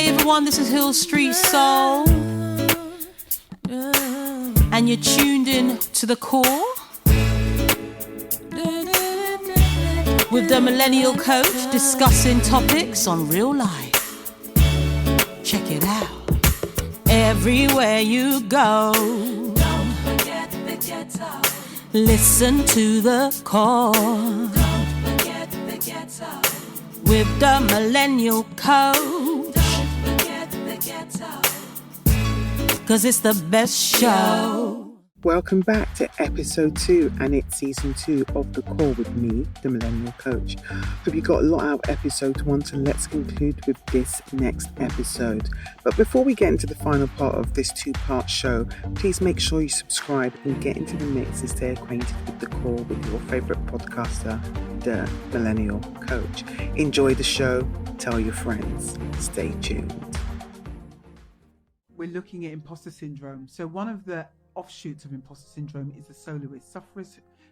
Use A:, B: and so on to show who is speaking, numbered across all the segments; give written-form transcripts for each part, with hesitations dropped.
A: Hey everyone, this is Hill Street Soul, and you're tuned in to The Core with the Millennial Coach, discussing topics on real life. Check it out. Everywhere you go, don't forget the ghetto. Listen to The Core, don't forget the ghetto. With the Millennial Coach, don't forget the ghetto, 'cause it's the best show.
B: Welcome back to episode 2, and it's season 2 of The Core with me, the Millennial Coach. Hope you got a lot out of episode 1, so let's conclude with this next episode. But before we get into the final part of this 2-part show, please make sure you subscribe and get into the mix and stay acquainted with The Core with your favourite podcaster, the Millennial Coach. Enjoy the show, tell your friends, stay tuned.
C: We're looking at imposter syndrome. So one of the offshoots of imposter syndrome is the soloist.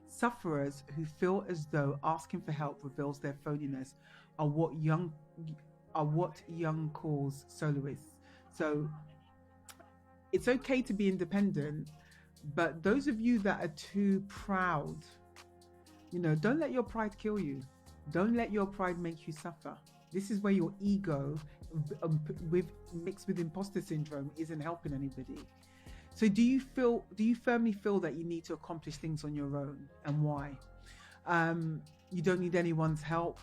C: Sufferers who feel as though asking for help reveals their phoniness are what Jung calls soloists. So it's okay to be independent, but those of you that are too proud, don't let your pride kill you. Don't let your pride make you suffer. This is where your ego, mixed with imposter syndrome, isn't helping anybody. So do you firmly feel that you need to accomplish things on your own, and why? You don't need anyone's help.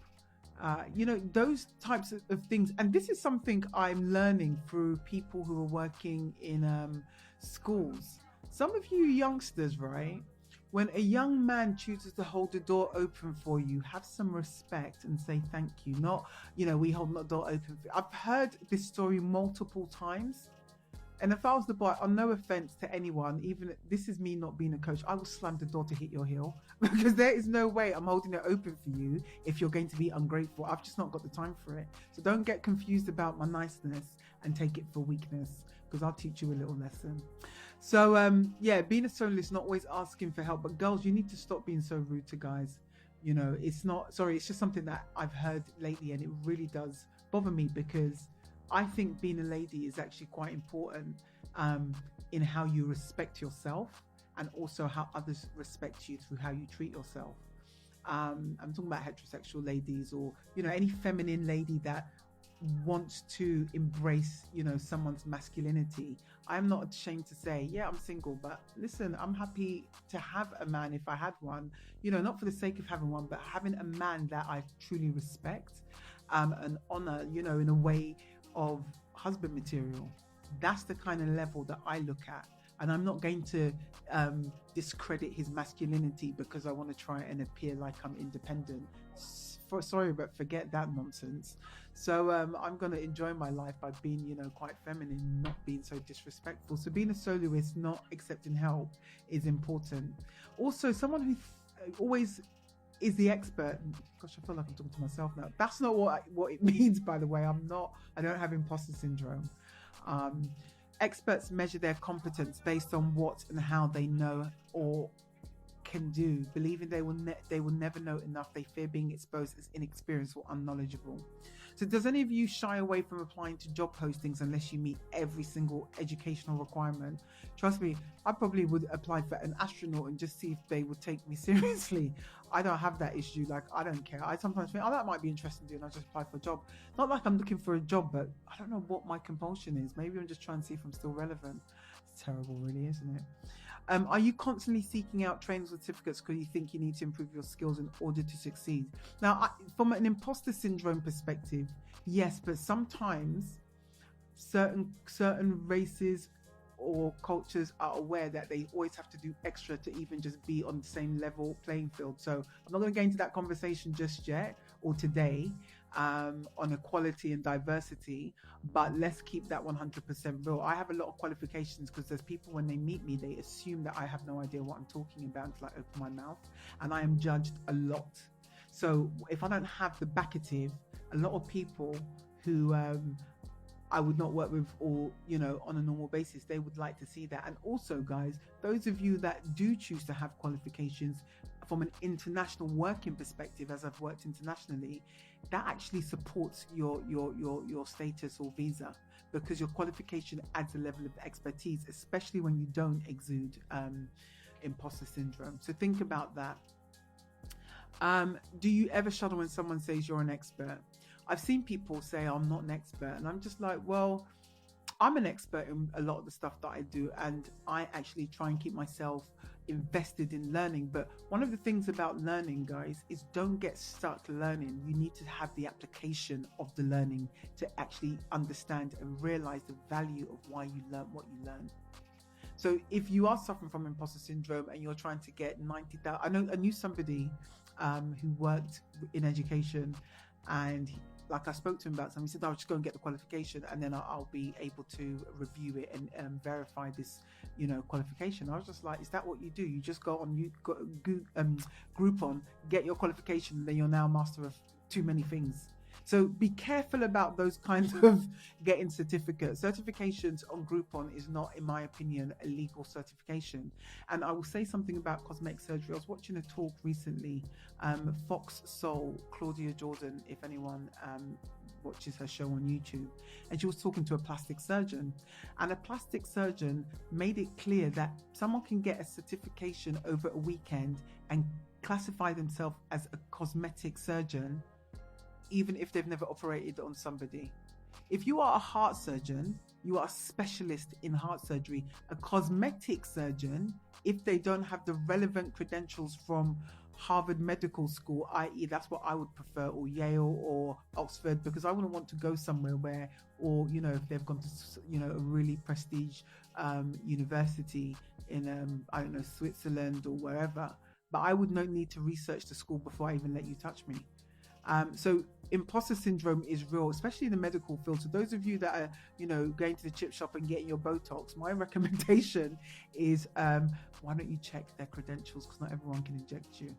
C: Those types of things. And this is something I'm learning through people who are working in schools. Some of you youngsters, right? When a young man chooses to hold the door open for you, have some respect and say thank you. Not, we hold the door open for you. I've heard this story multiple times. And if I was the boy, on no offense to anyone, even this is me not being a coach, I will slam the door to hit your heel, because there is no way I'm holding it open for you if you're going to be ungrateful. I've just not got the time for it. So don't get confused about my niceness and take it for weakness, because I'll teach you a little lesson. So being a soloist, not always asking for help. But girls, you need to stop being so rude to guys. It's just something that I've heard lately, and it really does bother me, because I think being a lady is actually quite important in how you respect yourself, and also how others respect you through how you treat yourself. I'm talking about heterosexual ladies, or any feminine lady that wants to embrace someone's masculinity. I'm not ashamed to say, I'm single, but listen, I'm happy to have a man if I had one, not for the sake of having one, but having a man that I truly respect and honor, in a way of husband material. That's the kind of level that I look at, and I'm not going to discredit his masculinity because I want to try and appear like I'm independent. Sorry, but forget that nonsense. So I'm going to enjoy my life by being quite feminine, not being so disrespectful. So being a soloist, not accepting help, is important. Also, someone who always is the expert. Gosh, I feel like I'm talking to myself now. That's not what it means, by the way. I don't have imposter syndrome. Experts measure their competence based on what and how they know or can do, believing they will never know enough. They fear being exposed as inexperienced or unknowledgeable. So does any of you shy away from applying to job postings unless you meet every single educational requirement? Trust me, I probably would apply for an astronaut and just see if they would take me seriously. I don't have that issue. Like, I don't care. I sometimes think, that might be interesting to do, and I just apply for a job. Not like I'm looking for a job, but I don't know what my compulsion is. Maybe I'm just trying to see if I'm still relevant. It's terrible, really, isn't it? Are you constantly seeking out training certificates because you think you need to improve your skills in order to succeed? Now, from an imposter syndrome perspective, yes, but sometimes certain races or cultures are aware that they always have to do extra to even just be on the same level playing field. So I'm not going to get into that conversation just yet or today on equality and diversity, but let's keep that 100% real. I have a lot of qualifications because there's people, when they meet me, they assume that I have no idea what I'm talking about until I open my mouth, and I am judged a lot. So if I don't have the backative, a lot of people who I would not work with, or on a normal basis, they would like to see that. And also, guys, those of you that do choose to have qualifications, from an international working perspective, as I've worked internationally, that actually supports your status or visa, because your qualification adds a level of expertise, especially when you don't exude imposter syndrome. So think about that. Do you ever shudder when someone says you're an expert? I've seen people say I'm not an expert, and I'm just like, well, I'm an expert in a lot of the stuff that I do, and I actually try and keep myself invested in learning. But one of the things about learning, guys, is don't get stuck learning. You need to have the application of the learning to actually understand and realize the value of why you learn what you learn. So if you are suffering from imposter syndrome and you're trying to get 90,000, I knew somebody who worked in education, and like I spoke to him about something. He said, I'll just go and get the qualification, and then I'll be able to review it and verify this, qualification. I was just like, is that what you do? You just go on Groupon, get your qualification, and then you're now master of too many things. So be careful about those kinds of getting certificates. Certifications on Groupon is not, in my opinion, a legal certification. And I will say something about cosmetic surgery. I was watching a talk recently, Fox Soul, Claudia Jordan, if anyone watches her show on YouTube, and she was talking to a plastic surgeon, and a plastic surgeon made it clear that someone can get a certification over a weekend and classify themselves as a cosmetic surgeon even if they've never operated on somebody. If you are a heart surgeon, you are a specialist in heart surgery. A cosmetic surgeon, if they don't have the relevant credentials from Harvard Medical School, i.e. that's what I would prefer, or Yale or Oxford, because I wouldn't want to go somewhere where, or if they've gone to a really prestige university in Switzerland or wherever, but I would not need to research the school before I even let you touch me. So imposter syndrome is real, especially in the medical field. So those of you that are, going to the chip shop and getting your Botox, my recommendation is, why don't you check their credentials, because not everyone can inject you.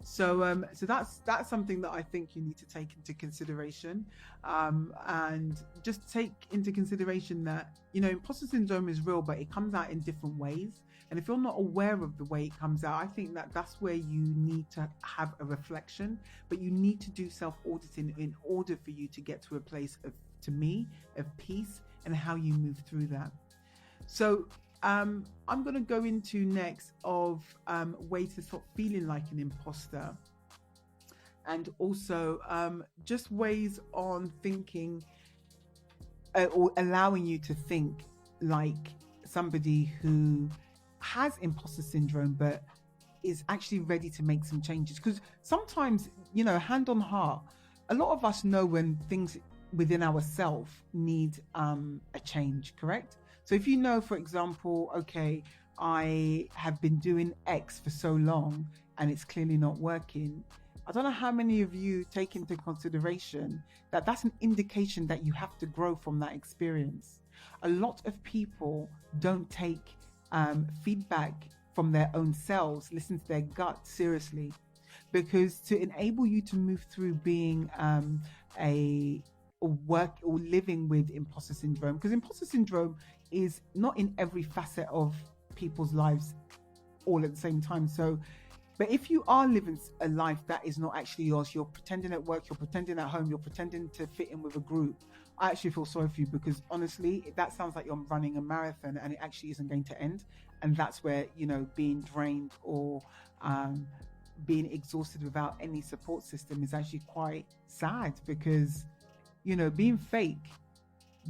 C: So that's something that I think you need to take into consideration, and just take into consideration that, imposter syndrome is real, but it comes out in different ways. And if you're not aware of the way it comes out, I think that that's where you need to have a reflection, but you need to do self-auditing in order for you to get to a place of peace and how you move through that. So I'm going to go into next of ways to stop feeling like an imposter, and also just ways on thinking or allowing you to think like somebody who has imposter syndrome but is actually ready to make some changes. Because sometimes, hand on heart, a lot of us know when things within ourselves need a change, correct? So if you know, for example, okay, I have been doing X for so long and it's clearly not working, I don't know how many of you take into consideration that that's an indication that you have to grow from that experience. A lot of people don't take feedback from their own selves, listen to their gut seriously, because to enable you to move through being living with imposter syndrome, because imposter syndrome is not in every facet of people's lives all at the same time. So, but if you are living a life that is not actually yours, you're pretending at work, you're pretending at home, you're pretending to fit in with a group, I actually feel sorry for you, because honestly, that sounds like you're running a marathon and it actually isn't going to end. And that's where, being drained or being exhausted without any support system is actually quite sad, because, being fake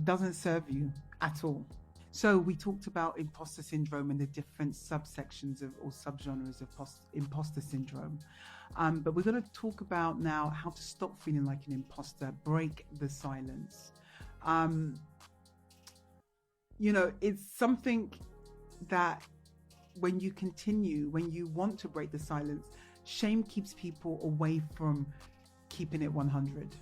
C: doesn't serve you at all. So we talked about imposter syndrome and the different subsections or subgenres of imposter syndrome. But we're going to talk about now how to stop feeling like an imposter, break the silence. It's something that when you want to break the silence, shame keeps people away from keeping it 100.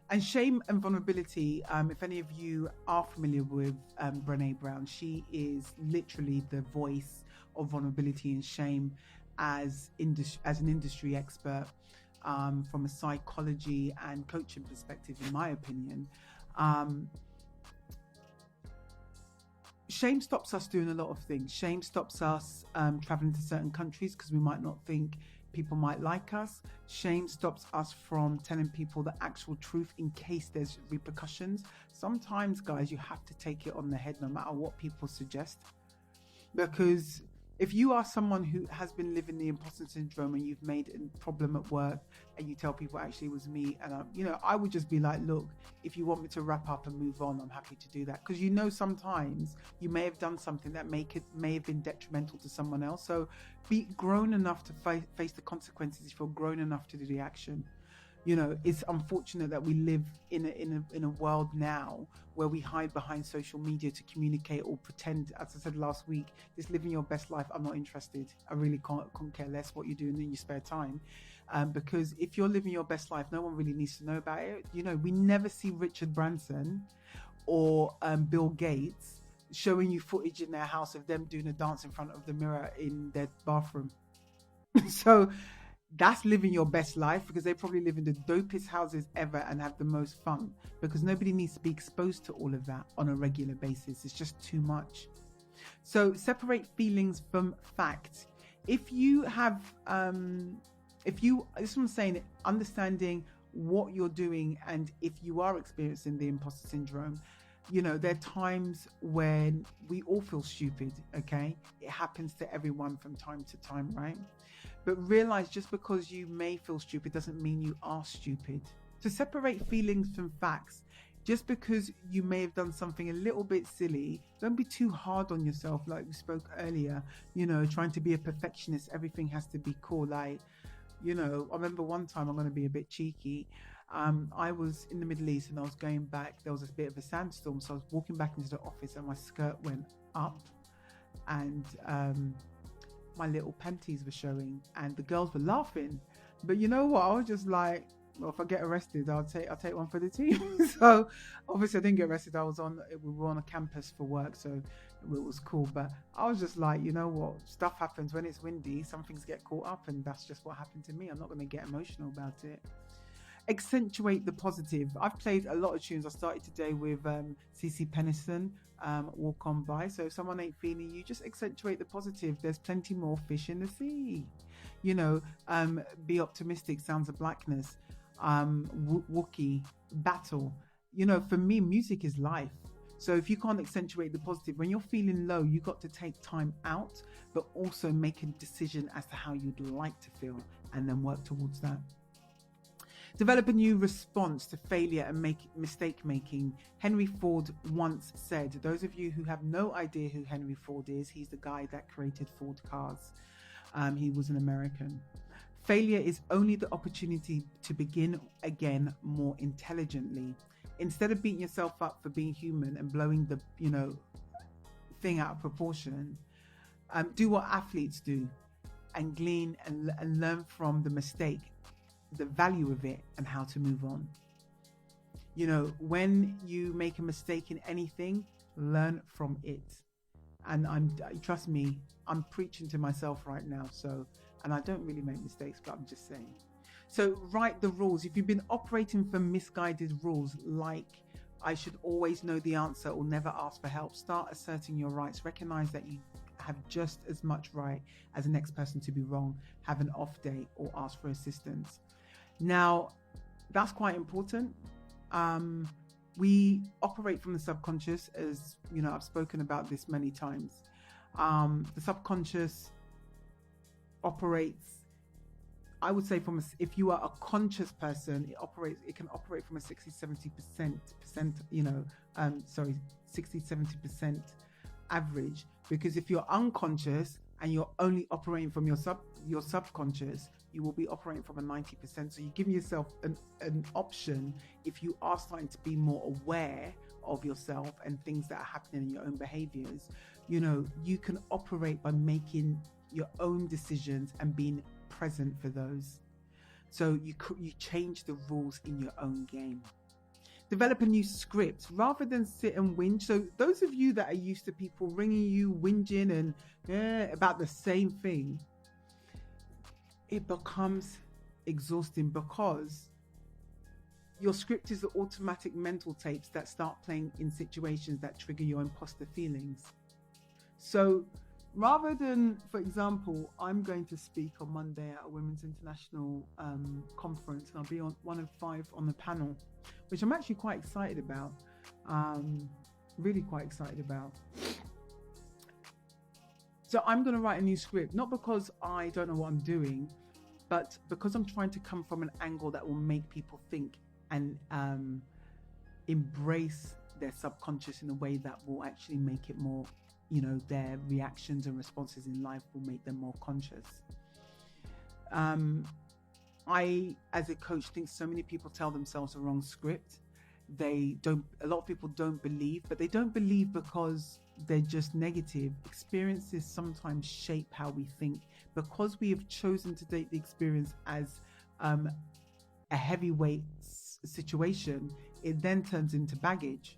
C: And shame and vulnerability, if any of you are familiar with Brené Brown, she is literally the voice of vulnerability and shame as an industry expert, from a psychology and coaching perspective, in my opinion. shame stops us doing a lot of things. Shame stops us traveling to certain countries because we might not think people might like us. Shame stops us from telling people the actual truth in case there's repercussions. Sometimes, guys, you have to take it on the head no matter what people suggest. Because if you are someone who has been living the imposter syndrome and you've made a problem at work and you tell people actually it was me, and I would just be like, look, if you want me to wrap up and move on, I'm happy to do that. Because sometimes you may have done something that may have been detrimental to someone else. So be grown enough to face the consequences if you're grown enough to do the action. It's unfortunate that we live in a world now where we hide behind social media to communicate or pretend. As I said last week, this living your best life, I'm not interested. I really couldn't care less what you're doing in your spare time. Because if you're living your best life, no one really needs to know about it. We never see Richard Branson or Bill Gates showing you footage in their house of them doing a dance in front of the mirror in their bathroom. So that's living your best life, because they probably live in the dopest houses ever and have the most fun, because nobody needs to be exposed to all of that on a regular basis. It's just too much. So separate feelings from fact. If you have, this is what I'm saying, understanding what you're doing, and if you are experiencing the imposter syndrome, there are times when we all feel stupid, okay? It happens to everyone from time to time, right? But realize just because you may feel stupid doesn't mean you are stupid. To separate feelings from facts, just because you may have done something a little bit silly, don't be too hard on yourself. Like we spoke earlier, trying to be a perfectionist, everything has to be cool. Like, I remember one time, I'm going to be a bit cheeky. I was in the Middle East and I was going back. There was a bit of a sandstorm, so I was walking back into the office and my skirt went up, and my little panties were showing, and the girls were laughing. But you know what? I was just like, well, if I get arrested, I'll take one for the team. So obviously I didn't get arrested. We were on a campus for work, so it was cool. But I was just like, you know what? Stuff happens when it's windy. Some things get caught up, and that's just what happened to me. I'm not going to get emotional about it. Accentuate the positive. I've played a lot of tunes. I started today with CeCe Peniston, Walk On By. So if someone ain't feeling you, just accentuate the positive. There's plenty more fish in the sea. Be optimistic, Sounds of Blackness, Wookie, Battle. For me, music is life. So if you can't accentuate the positive, when you're feeling low, you got to take time out, but also make a decision as to how you'd like to feel and then work towards that. Develop a new response to failure and mistake making. Henry Ford once said, those of you who have no idea who Henry Ford is, he's the guy that created Ford cars. He was an American. Failure is only the opportunity to begin again more intelligently. Instead of beating yourself up for being human and blowing the thing out of proportion, do what athletes do and glean and learn from the mistake, the value of it, and how to move on. When you make a mistake in anything, learn from it. And trust me, I'm preaching to myself right now. And I don't really make mistakes, but I'm just saying. So write the rules. If you've been operating from misguided rules, like I should always know the answer or never ask for help, start asserting your rights. Recognize that you have just as much right as the next person to be wrong, have an off day, or ask for assistance. Now, that's quite important. We operate from the subconscious, as I've spoken about this many times. The subconscious operates, I would say, if you are a conscious person, it can operate from a 60-70% average. Because if you're unconscious and you're only operating from your subconscious, you will be operating from a 90%. So you give yourself an option. If you are starting to be more aware of yourself and things that are happening in your own behaviors, you can operate by making your own decisions and being present for those. So you change the rules in your own game. Develop a new script rather than sit and whinge. So those of you that are used to people ringing you, whinging and about the same thing, it becomes exhausting, because Your script is the automatic mental tapes that start playing in situations that trigger your imposter feelings. So rather than, for example, I'm going to speak on Monday at a Women's International conference, and I'll be on one of 5 on the panel, which I'm actually quite excited about. Really quite excited about. So I'm going to write a new script, not because I don't know what I'm doing, but because I'm trying to come from an angle that will make people think and embrace their subconscious in a way that will actually make it more, their reactions and responses in life will make them more conscious. I, as a coach, think so many people tell themselves the wrong script. A lot of people don't believe, but they don't believe because they're just negative. Experiences sometimes shape how we think. Because we have chosen to take the experience as a heavyweight situation, it then turns into baggage.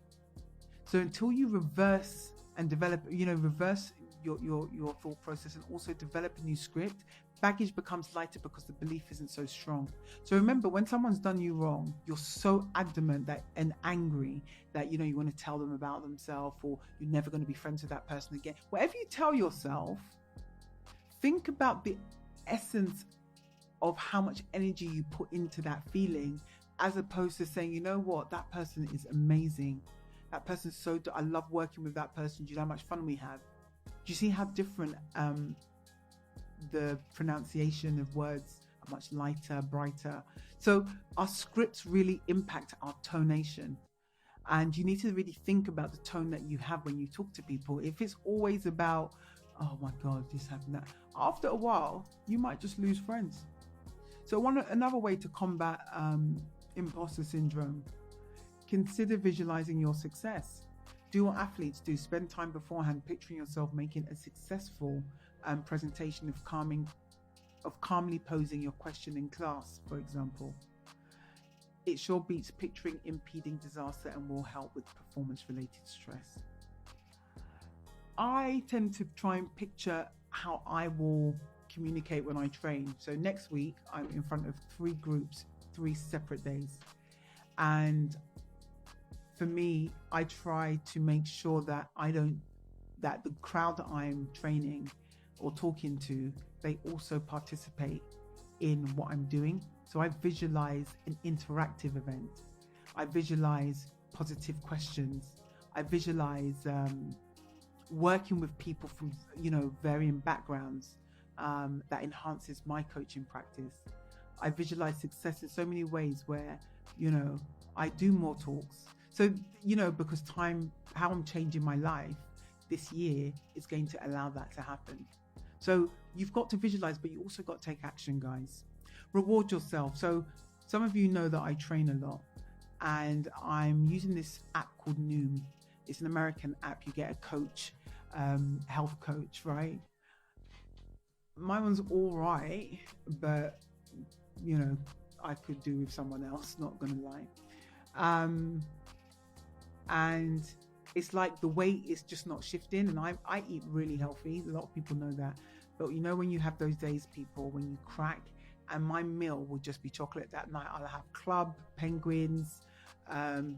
C: So until you reverse and develop, reverse your thought process and also develop a new script, baggage becomes lighter because the belief isn't so strong. So remember, when someone's done you wrong, you're so adamant and angry that you want to tell them about themselves, or you're never going to be friends with that person again. Whatever you tell yourself, think about the essence of how much energy you put into that feeling, as opposed to saying, you know what, that person is amazing. That person's I love working with that person. Do you know how much fun we have? Do you see how different the pronunciation of words are much lighter, brighter? So our scripts really impact our tonation. And you need to really think about the tone that you have when you talk to people. If it's always about, oh my God, this happened, that, after a while, you might just lose friends. So another way to combat imposter syndrome, consider visualizing your success. Do what athletes do. Spend time beforehand picturing yourself making a successful presentation of calmly posing your question in class, for example. It sure beats picturing impending disaster and will help with performance-related stress. I tend to try and picture how I will communicate when I train. So next week, I'm in front of 3 groups, 3 separate days. And for me, I try to make sure that that the crowd that I'm training or talking to, they also participate in what I'm doing. So I visualize an interactive event. I visualize positive questions. I visualize working with people from, varying backgrounds that enhances my coaching practice. I visualize success in so many ways where, I do more talks. So, because how I'm changing my life this year is going to allow that to happen. So you've got to visualize, but you also got to take action, guys. Reward yourself. So some of you know that I train a lot, and I'm using this app called Noom. It's an American app. You get a coach, health coach, right? My one's all right, but, I could do with someone else, not going to lie. And it's like the weight is just not shifting, and I eat really healthy. A lot of people know that. But when you have those days, people, when you crack, and my meal will just be chocolate that night. I'll have Club, Penguins,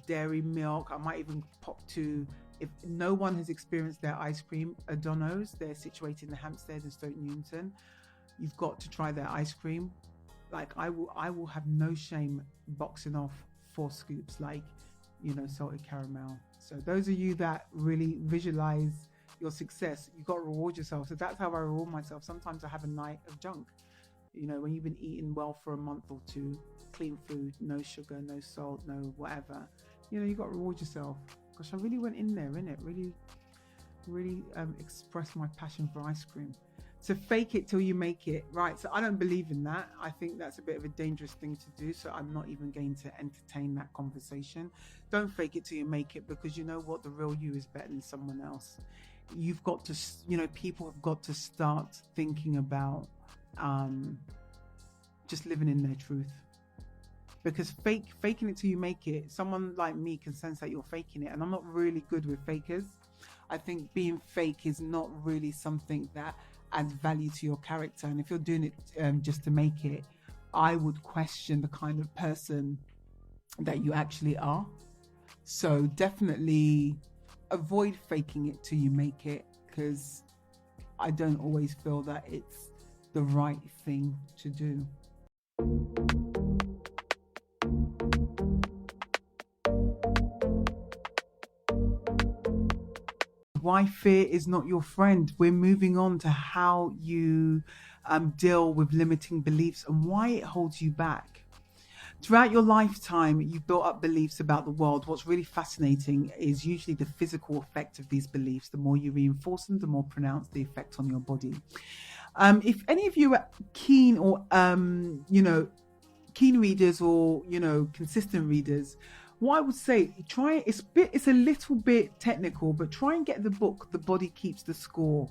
C: dairy milk. I might even pop to, if no one has experienced their ice cream, O'Donnell's, they're situated in the Hampstead and Stoke Newington. You've got to try their ice cream. Like I will have no shame boxing off 4 scoops, like, salted caramel. So those of you that really visualize your success, you got to reward yourself. So that's how I reward myself. Sometimes I have a night of junk. When you've been eating well for a month or 2, clean food, no sugar, no salt, no whatever, you got to reward yourself. Gosh, I really went in there, innit? Really expressed my passion for ice cream. So fake it till you make it, right? So I don't believe in that. I think that's a bit of a dangerous thing to do. So I'm not even going to entertain that conversation. Don't fake it till you make it, because you know what? The real you is better than someone else. You've got to, people have got to start thinking about just living in their truth. Because faking it till you make it, someone like me can sense that you're faking it. And I'm not really good with fakers. I think being fake is not really something that adds value to your character. And if you're doing it just to make it, I would question the kind of person that you actually are. So definitely avoid faking it till you make it, because I don't always feel that it's the right thing to do. Why fear is not your friend. We're moving on to how you deal with limiting beliefs and why it holds you back. Throughout your lifetime, you've built up beliefs about the world. What's really fascinating is usually the physical effect of these beliefs. The more you reinforce them, the more pronounced the effect on your body. If any of you are keen or, keen readers or, consistent readers, what I would say, it's a little bit technical, but try and get the book, The Body Keeps the Score.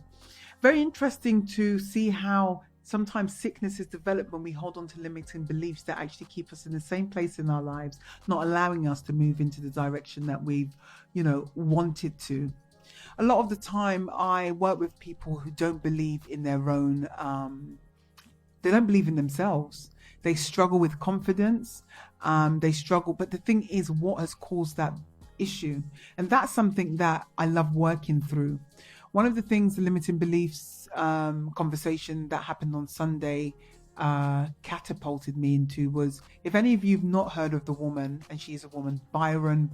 C: Very interesting to see how sometimes sickness is developed when we hold on to limiting beliefs that actually keep us in the same place in our lives, not allowing us to move into the direction that we've, wanted to. A lot of the time I work with people who don't believe in their own, they don't believe in themselves. They struggle with confidence. They struggle. But the thing is, what has caused that issue? And that's something that I love working through. One of the things, the limiting beliefs conversation that happened on Sunday catapulted me into was, if any of you have not heard of the woman, and she is a woman, Byron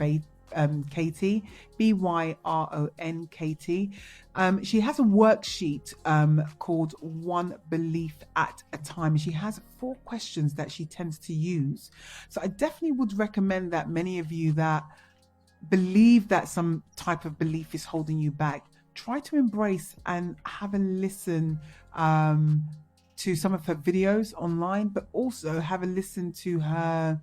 C: Katie, BYRON KT. She has a worksheet called One Belief at a Time. She has 4 questions that she tends to use. So I definitely would recommend that many of you that believe that some type of belief is holding you back, try to embrace and have a listen to some of her videos online, but also have a listen to her,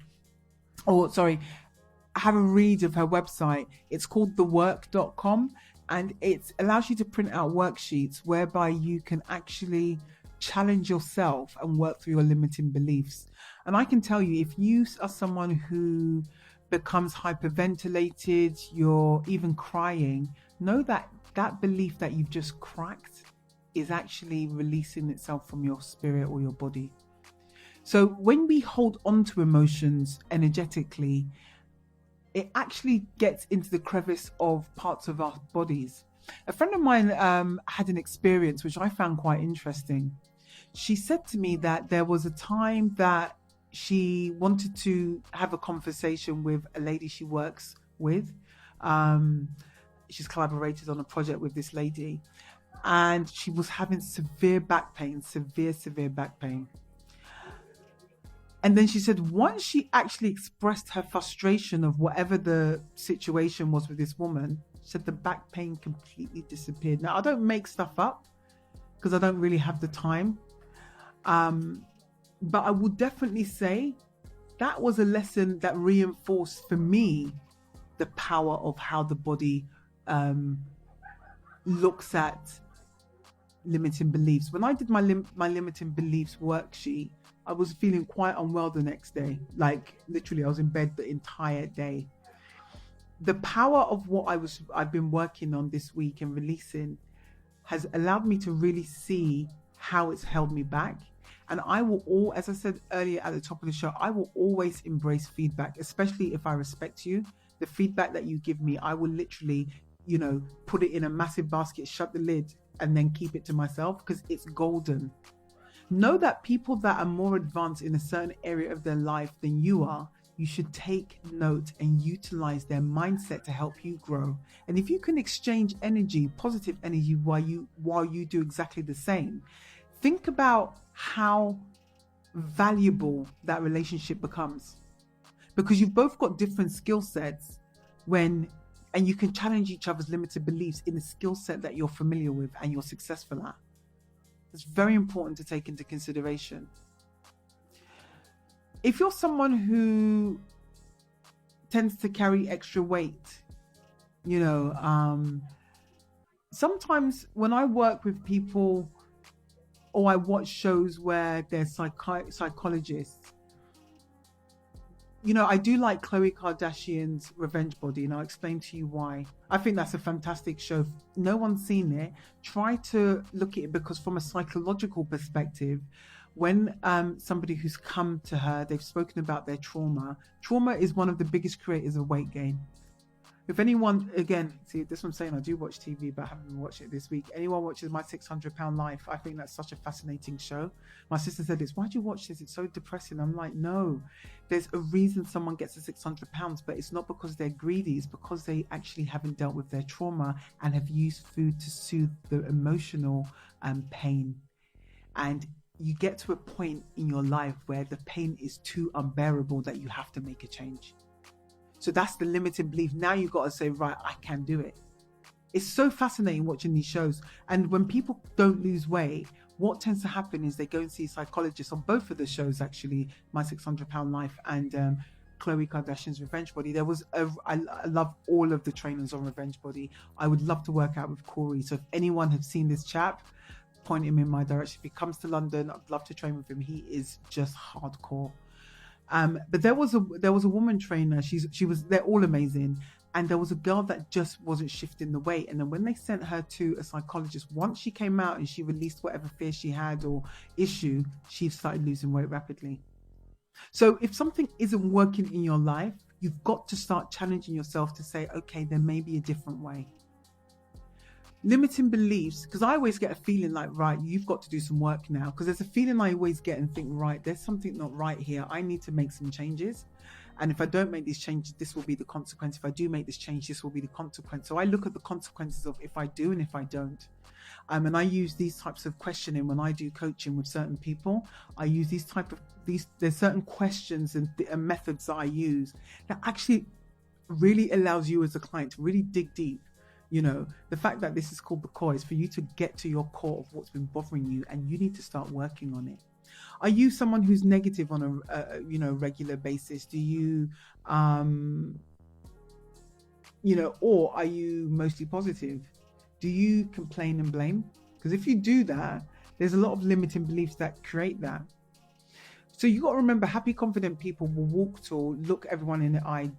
C: have a read of her website. It's called thework.com, and it allows you to print out worksheets whereby you can actually challenge yourself and work through your limiting beliefs. And I can tell you, if you are someone who becomes hyperventilated, you're even crying, know that that belief that you've just cracked is actually releasing itself from your spirit or your body. So when we hold on to emotions energetically, it actually gets into the crevice of parts of our bodies. A friend of mine had an experience which I found quite interesting. She said to me that there was a time that she wanted to have a conversation with a lady she works with. She's collaborated on a project with this lady, and she was having severe back pain. And then she said once she actually expressed her frustration of whatever the situation was with this woman, she said the back pain completely disappeared. Now, I don't make stuff up because I don't really have the time. But I would definitely say that was a lesson that reinforced for me the power of how the body looks at limiting beliefs. When I did my limiting beliefs worksheet, I was feeling quite unwell the next day. Like literally, I was in bed the entire day. The power of what I've been working on this week and releasing has allowed me to really see how it's held me back. And I will as I said earlier at the top of the show, I will always embrace feedback, especially if I respect you. The feedback that you give me, I will literally, put it in a massive basket, shut the lid, and then keep it to myself because it's golden. Know that people that are more advanced in a certain area of their life than you are, you should take note and utilize their mindset to help you grow. And if you can exchange energy, positive energy, while you do exactly the same, think about how valuable that relationship becomes, because you've both got different skill sets and you can challenge each other's limited beliefs in the skill set that you're familiar with and you're successful at. It's very important to take into consideration. If you're someone who tends to carry extra weight, sometimes when I work with people or I watch shows where there's psychologists, I do like Khloe Kardashian's Revenge Body, and I'll explain to you why. I think that's a fantastic show. If no one's seen it, try to look at it, because from a psychological perspective, when somebody who's come to her, they've spoken about their trauma. Trauma is one of the biggest creators of weight gain. If anyone, again, see, this is what I'm saying, I do watch TV, but I haven't watched it this week. Anyone watches My 600 Pound Life, I think that's such a fascinating show. My sister said this, why do you watch this? It's so depressing. I'm like, no, there's a reason someone gets to 600 pounds, but it's not because they're greedy. It's because they actually haven't dealt with their trauma and have used food to soothe the emotional pain. And you get to a point in your life where the pain is too unbearable that you have to make a change. So that's the limiting belief. Now you've got to say, right, I can do it. It's so fascinating watching these shows. And when people don't lose weight, what tends to happen is they go and see psychologists on both of the shows, actually, My 600 Pound Life and Khloe Kardashian's Revenge Body. I love all of the trainers on Revenge Body. I would love to work out with Corey. So if anyone has seen this chap, point him in my direction. If he comes to London, I'd love to train with him. He is just hardcore. But there was a woman trainer. They're all amazing. And there was a girl that just wasn't shifting the weight. And then when they sent her to a psychologist, once she came out and she released whatever fear she had or issue, she started losing weight rapidly. So if something isn't working in your life, you've got to start challenging yourself to say, okay, there may be a different way. Limiting beliefs, because I always get a feeling like, right, you've got to do some work now, because there's a feeling I always get and think, right, there's something not right here. I need to make some changes. And if I don't make these changes, this will be the consequence. If I do make this change, this will be the consequence. So I look at the consequences of if I do and if I don't. And I use these types of questioning when I do coaching with certain people. I use there's certain questions and methods that I use that actually really allows you as a client to really dig deep. You know, the fact that this is called the core is for you to get to your core of what's been bothering you, and you need to start working on it. Are you someone who's negative on a regular basis? Do you, or are you mostly positive? Do you complain and blame? Because if you do that, there's a lot of limiting beliefs that create that. So you got to remember, happy, confident people will walk tall, look everyone in the eye,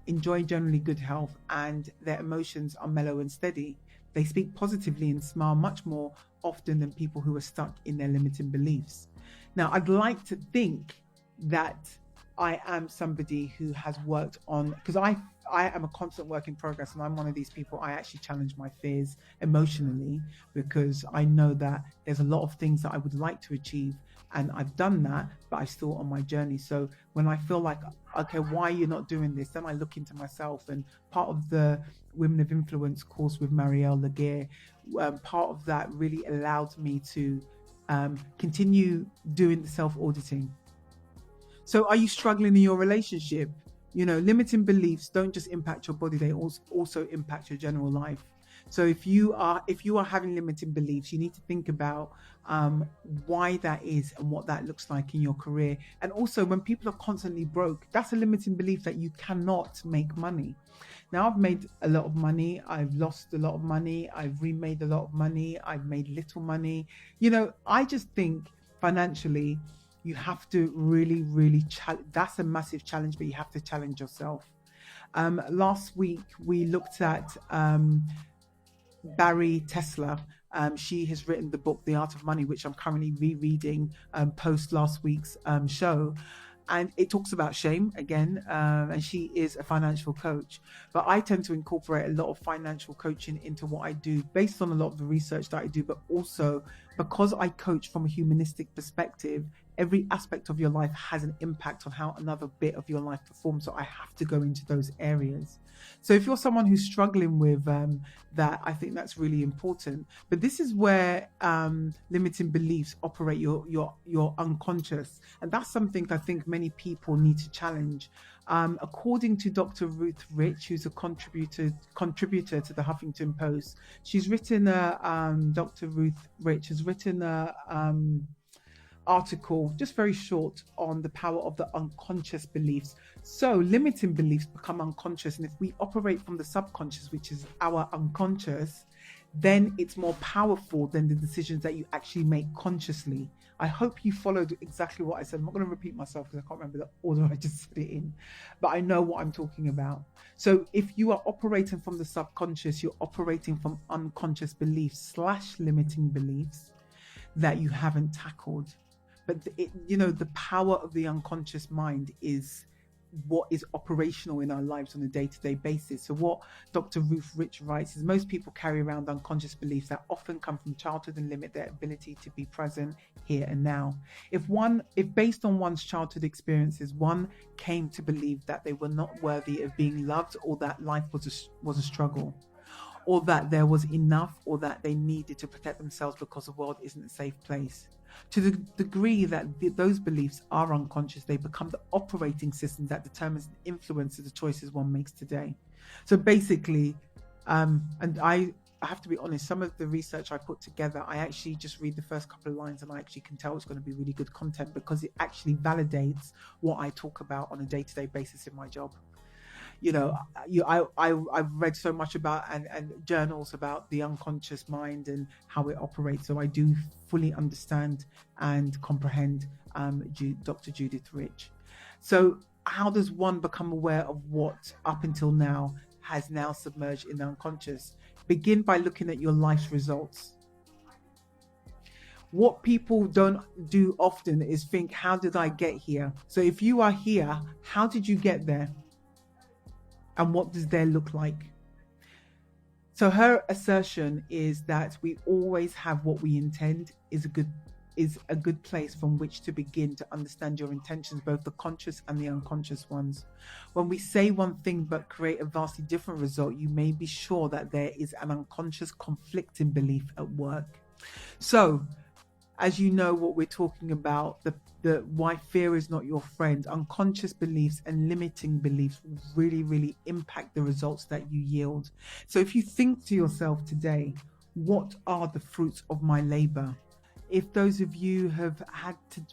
C: enjoy generally good health, and their emotions are mellow and steady. They speak positively and smile much more often than people who are stuck in their limiting beliefs. Now, I'd like to think that I am somebody who has worked on, because I am a constant work in progress, and I'm one of these people. I actually challenge my fears emotionally, because I know that there's a lot of things that I would like to achieve, and I've done that, but I'm still on my journey. So when I feel like, okay, why are you not doing this? Then I look into myself, and part of the Women of Influence course with Marielle Laguerre, part of that really allowed me to continue doing the self-auditing. So are you struggling in your relationship? Limiting beliefs don't just impact your body, they also impact your general life. So if you are having limiting beliefs, you need to think about why that is and what that looks like in your career. And also, when people are constantly broke, that's a limiting belief that you cannot make money. Now, I've made a lot of money. I've lost a lot of money. I've remade a lot of money. I've made little money. I just think financially, you have to really, really that's a massive challenge, but you have to challenge yourself. Last week, we looked at Barry Tesler. She has written the book, The Art of Money, which I'm currently rereading post last week's show. And it talks about shame again, and she is a financial coach. But I tend to incorporate a lot of financial coaching into what I do based on a lot of the research that I do, but also because I coach from a humanistic perspective. Every aspect of your life has an impact on how another bit of your life performs. So I have to go into those areas. So if you're someone who's struggling with that, I think that's really important. But this is where limiting beliefs operate your unconscious. And that's something I think many people need to challenge. According to Dr. Ruth Rich, who's a contributor to the Huffington Post, she's written Dr. Ruth Rich has written a article, just very short, on the power of the unconscious beliefs. So limiting beliefs become unconscious, and if we operate from the subconscious, which is our unconscious, then it's more powerful than the decisions that you actually make consciously. I hope you followed exactly what I said. I'm not going to repeat myself because I can't remember the order I just said it in, but I know what I'm talking about. So if you are operating from the subconscious, you're operating from unconscious beliefs / limiting beliefs that you haven't tackled. But the power of the unconscious mind is what is operational in our lives on a day-to-day basis. So what Dr. Ruth Rich writes is most people carry around unconscious beliefs that often come from childhood and limit their ability to be present here and now. If based on one's childhood experiences, one came to believe that they were not worthy of being loved, or that life was a struggle, or that there was enough, or that they needed to protect themselves because the world isn't a safe place. To the degree that those beliefs are unconscious, they become the operating system that determines and influences the choices one makes today. So basically, and I have to be honest, some of the research I put together, I actually just read the first couple of lines and I actually can tell it's going to be really good content, because it actually validates what I talk about on a day-to-day basis in my job. I've read so much about and journals about the unconscious mind and how it operates. So I do fully understand and comprehend Dr. Judith Rich. So how does one become aware of what up until now has now submerged in the unconscious? Begin by looking at your life's results. What people don't do often is think, how did I get here? So if you are here, how did you get there? And what does there look like? So her assertion is that we always have what we intend is a good place from which to begin to understand your intentions, both the conscious and the unconscious ones. When we say one thing but create a vastly different result, you may be sure that there is an unconscious conflicting belief at work. So, as you know what we're talking about, the why fear is not your friend, unconscious beliefs and limiting beliefs really, really impact the results that you yield. So if you think to yourself today, what are the fruits of my labor? If those of you have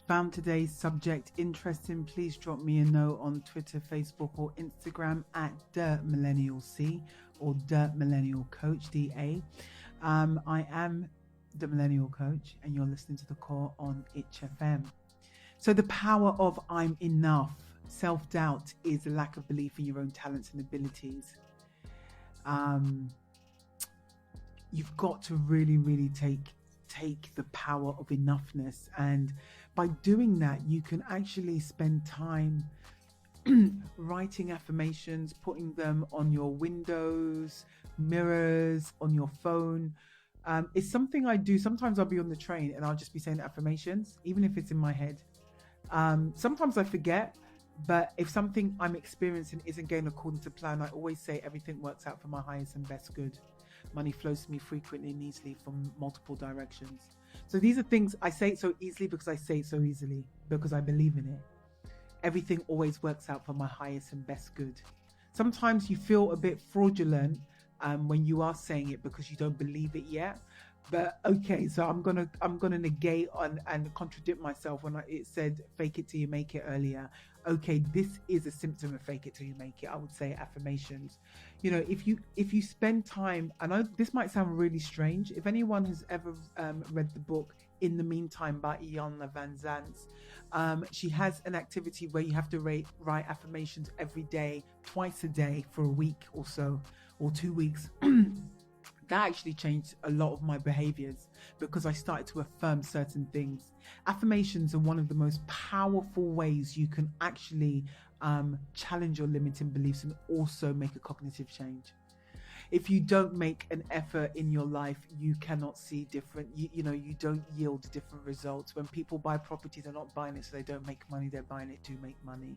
C: found today's subject interesting, please drop me a note on Twitter, Facebook or Instagram at DMillennialC or DMillennialCoach, DA. I am the Millennial Coach and you're listening to The Core on Itch FM. So the power of I'm enough. Self-doubt is a lack of belief in your own talents and abilities. You've got to really, really take the power of enoughness. And by doing that, you can actually spend time writing affirmations, putting them on your windows, mirrors, on your phone. It's something I do. Sometimes I'll be on the train and I'll just be saying affirmations, even if it's in my head. Sometimes I forget, but if something I'm experiencing isn't going according to plan, I always say everything works out for my highest and best good. Money flows to me frequently and easily from multiple directions. So these are things I say it so easily because I say it so easily, because I believe in it. Everything always works out for my highest and best good. Sometimes you feel a bit fraudulent when you are saying it because you don't believe it yet. But okay, so I'm gonna negate and contradict myself when it said fake it till you make it earlier. Okay, this is a symptom of fake it till you make it. I would say affirmations. If you spend time, I know this might sound really strange. If anyone has ever read the book In the Meantime by Iyanla Vanzant, she has an activity where you have to write affirmations every day, twice a day for a week or so, or 2 weeks. That actually changed a lot of my behaviors because I started to affirm certain things. Affirmations are one of the most powerful ways you can actually challenge your limiting beliefs and also make a cognitive change. If you don't make an effort in your life, you cannot see different, you don't yield different results. When people buy property, they're not buying it so they don't make money, they're buying it to make money.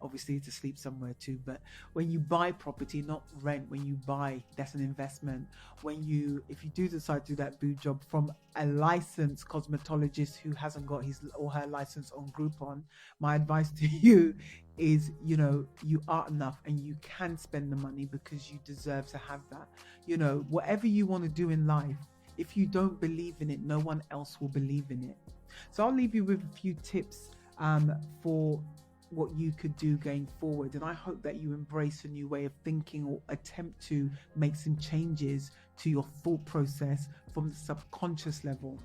C: Obviously to sleep somewhere too, but when you buy property, not rent, when you buy, that's an investment. If you do decide to do that boob job from a licensed cosmetologist who hasn't got his or her license on Groupon, my advice to you is, you are enough and you can spend the money because you deserve to have that. Whatever you want to do in life, if you don't believe in it, no one else will believe in it. So I'll leave you with a few tips for what you could do going forward, and I hope that you embrace a new way of thinking or attempt to make some changes to your thought process from the subconscious level.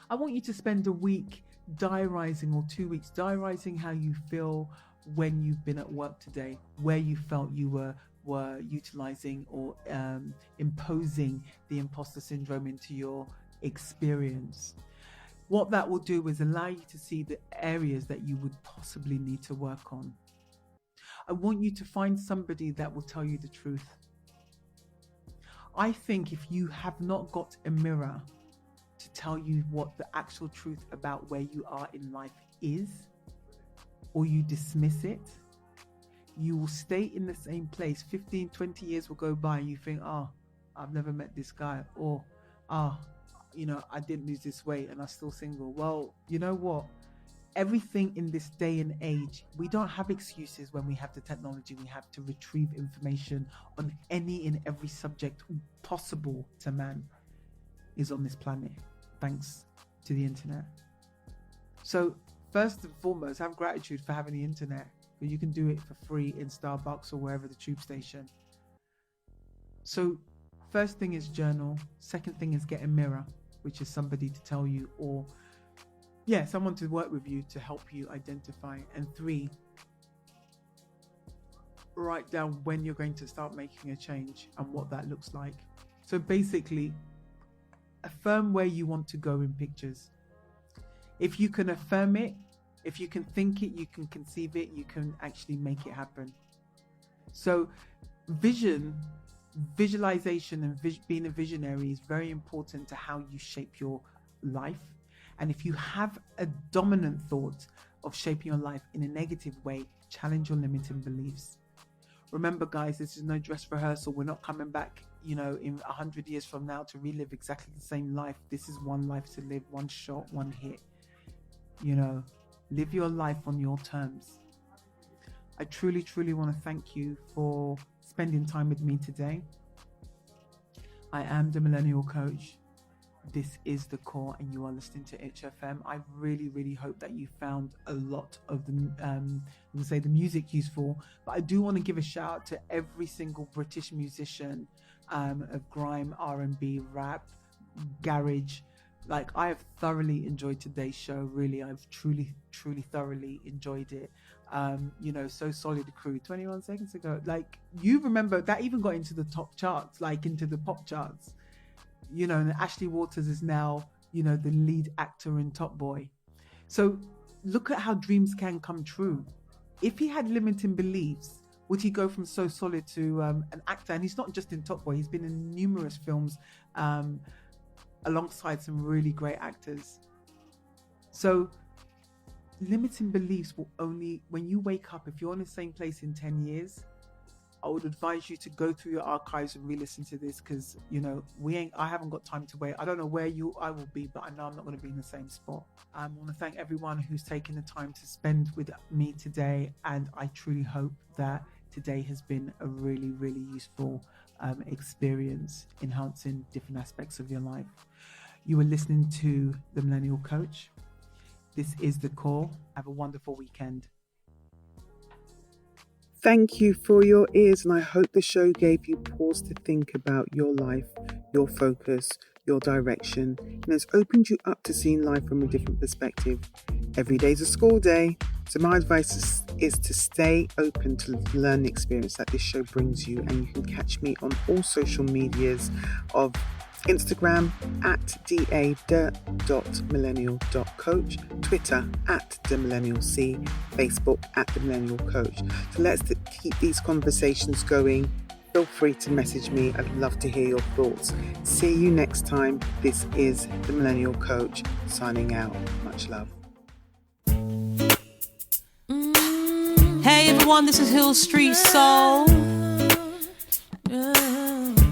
C: I want you to spend a week diarizing, or 2 weeks diarizing how you feel when you've been at work today, where you felt you were utilizing or imposing the imposter syndrome into your experience. what that will do is allow you to see the areas that you would possibly need to work on. I want you to find somebody that will tell you the truth. I think if you have not got a mirror to tell you what the actual truth about where you are in life is, or you dismiss it, you will stay in the same place. 15, 20 years will go by and you think, I've never met this guy, or, I didn't lose this weight and I'm still single. Well, you know what? Everything in this day and age, we don't have excuses when we have the technology we have to retrieve information on any and every subject possible to man is on this planet, thanks to the internet. So first and foremost, have gratitude for having the internet, because you can do it for free in Starbucks or wherever the tube station. So first thing is journal. Second thing is get a mirror, which is somebody to tell you, or someone to work with you to help you identify. And 3, write down when you're going to start making a change and what that looks like. So basically, affirm where you want to go in pictures. If you can affirm it, if you can think it, you can conceive it, you can actually make it happen. So visualization and being a visionary is very important to how you shape your life. And if you have a dominant thought of shaping your life in a negative way, challenge your limiting beliefs. Remember, guys, this is no dress rehearsal. We're not coming back, in 100 years from now to relive exactly the same life. This is one life to live, one shot, one hit. Live your life on your terms. I truly, truly want to thank you for spending time with me today. I am the Millennial Coach. This is The Core, and you are listening to HFM. I really, really hope that you found a lot of the music useful. But I do want to give a shout out to every single British musician of grime, R&B, rap, garage. I have thoroughly enjoyed today's show. Really, I've truly, truly thoroughly enjoyed it. So solid crew. 21 seconds ago, you remember that even got into the top charts, into the pop charts. And Ashley Waters is now, the lead actor in Top Boy. So look at how dreams can come true. If he had limiting beliefs, would he go from so solid to an actor? And he's not just in Top Boy. He's been in numerous films alongside some really great actors. So limiting beliefs will only, when you wake up, if you're in the same place in 10 years, I would advise you to go through your archives and re-listen to this, because I haven't got time to wait. I don't know where I will be, but I know I'm not going to be in the same spot. I want to thank everyone who's taken the time to spend with me today, and I truly hope that today has been a really, really useful experience, enhancing different aspects of your life. You are listening to the Millennial Coach. This is The Core. Have a wonderful weekend.
B: Thank you for your ears, and I hope the show gave you pause to think about your life, your focus, your direction, and has opened you up to seeing life from a different perspective. Every day's a school day, so my advice is to stay open to the learning experience that this show brings you, and you can catch me on all social medias of Instagram @da.millennial.coach, Twitter @themillennialc, Facebook @themillennialcoach. So let's keep these conversations going. Feel free to message me. I'd love to hear your thoughts. See you next time. This is the Millennial Coach signing out. Much love.
A: Hey everyone, this is Hill Street Soul,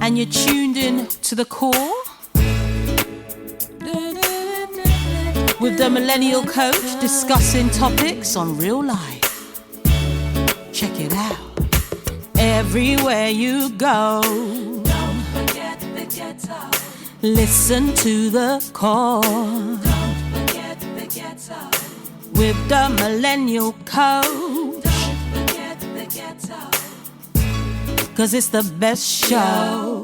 A: and you're tuned in to The Core with the Millennial Coach, discussing topics on real life. Check it out. Everywhere you go, don't forget the ghetto. Listen to The Core. Don't forget the ghetto. With the Millennial Coach. Don't forget the ghetto. 'Cause it's the best show.